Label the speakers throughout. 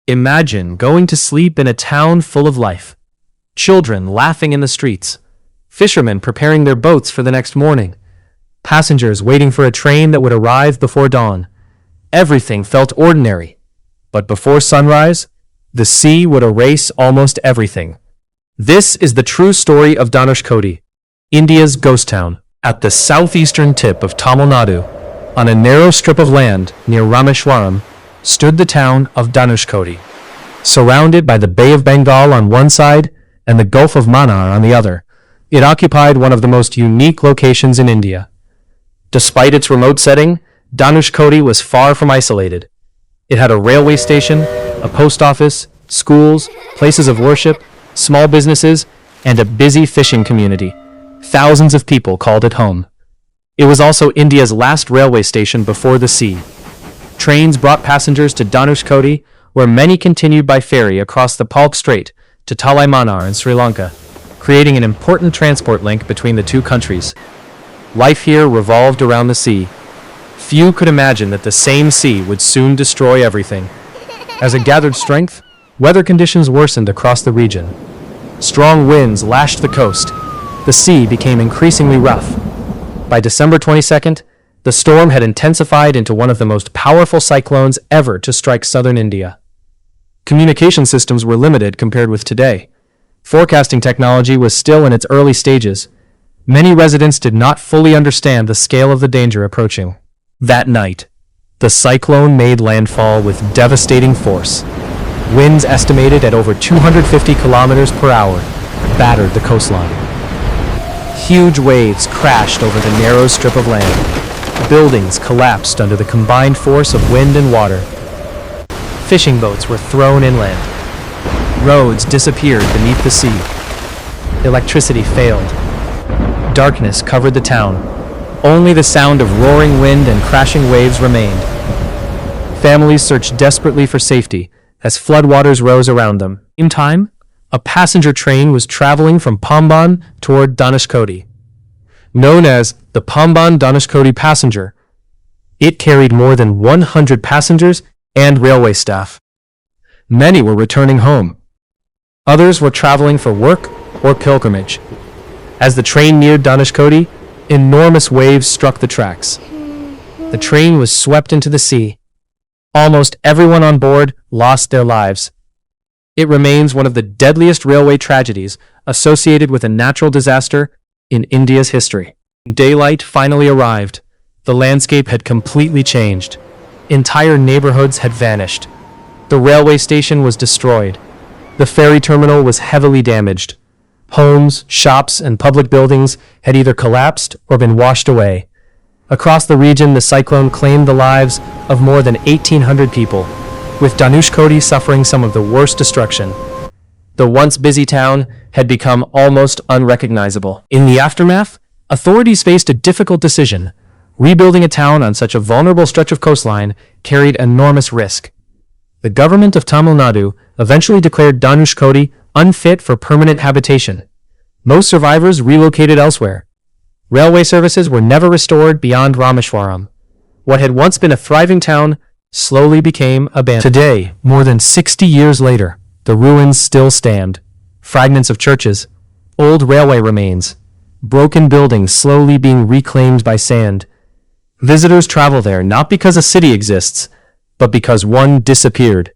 Speaker 1: Imagine going to sleep in a town full of life. Children laughing in the streets. Fishermen preparing their boats for the next morning. Passengers waiting for a train that would arrive before dawn. Everything felt ordinary. But before sunrise, the sea would erase almost everything. This is the true story of Dhanushkodi, India's ghost town. At the southeastern tip of Tamil Nadu, on a narrow strip of land near Rameshwaram, stood the town of Dhanushkodi. Surrounded by the Bay of Bengal on one side and the Gulf of Mannar on the other, it occupied one of the most unique locations in India. Despite its remote setting, Dhanushkodi was far from isolated. It had a railway station, a post office, schools, places of worship, small businesses, and a busy fishing community. Thousands of people called it home. It was also India's last railway station before the sea. Trains brought passengers to Dhanushkodi, where many continued by ferry across the Palk Strait to Talaimanar in Sri Lanka, creating an important transport link between the two countries. Life here revolved around the sea. Few could imagine that the same sea would soon destroy everything. As it gathered strength, weather conditions worsened across the region. Strong winds lashed the coast. The sea became increasingly rough. By December 22nd, the storm had intensified into one of the most powerful cyclones ever to strike southern India. Communication systems were limited compared with today. Forecasting technology was still in its early stages. Many residents did not fully understand the scale of the danger approaching. That night, the cyclone made landfall with devastating force. Winds estimated at over 250 kilometers per hour battered the coastline. Huge waves crashed over the narrow strip of land. Buildings collapsed under the combined force of wind and water. Fishing boats were thrown inland. Roads disappeared beneath the sea. Electricity failed. Darkness covered the town. Only the sound of roaring wind and crashing waves remained. Families searched desperately for safety as floodwaters rose around them. At the same time, a passenger train was traveling from Pamban toward Dhanushkodi. Known as the Pamban Dhanushkodi passenger, it carried more than 100 passengers and railway staff. Many were returning home. Others were traveling for work or pilgrimage. As the train neared Dhanushkodi, enormous waves struck the tracks. The train was swept into the sea. Almost everyone on board lost their lives. It remains one of the deadliest railway tragedies associated with a natural disaster in India's history. Daylight finally arrived. The landscape had completely changed. Entire neighborhoods had vanished. The railway station was destroyed. The ferry terminal was heavily damaged. Homes, shops, and public buildings had either collapsed or been washed away. Across the region, the cyclone claimed the lives of more than 1,800 people, with Dhanushkodi suffering some of the worst destruction. The once busy town had become almost unrecognizable. In the aftermath, authorities faced a difficult decision. Rebuilding a town on such a vulnerable stretch of coastline carried enormous risk. The government of Tamil Nadu eventually declared Dhanushkodi unfit for permanent habitation. Most survivors relocated elsewhere. Railway services were never restored beyond Rameshwaram. What had once been a thriving town slowly became abandoned. Today, more than 60 years later, the ruins still stand. Fragments of churches, old railway remains, broken buildings slowly being reclaimed by sand. Visitors travel there not because a city exists, but because one disappeared.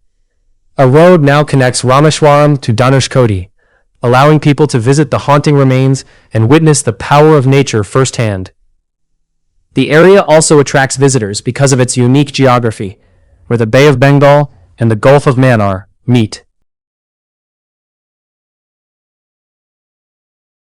Speaker 1: A road now connects Rameshwaram to Dhanushkodi, allowing people to visit the haunting remains and witness the power of nature firsthand. The area also attracts visitors because of its unique geography, where the Bay of Bengal and the Gulf of Mannar meet.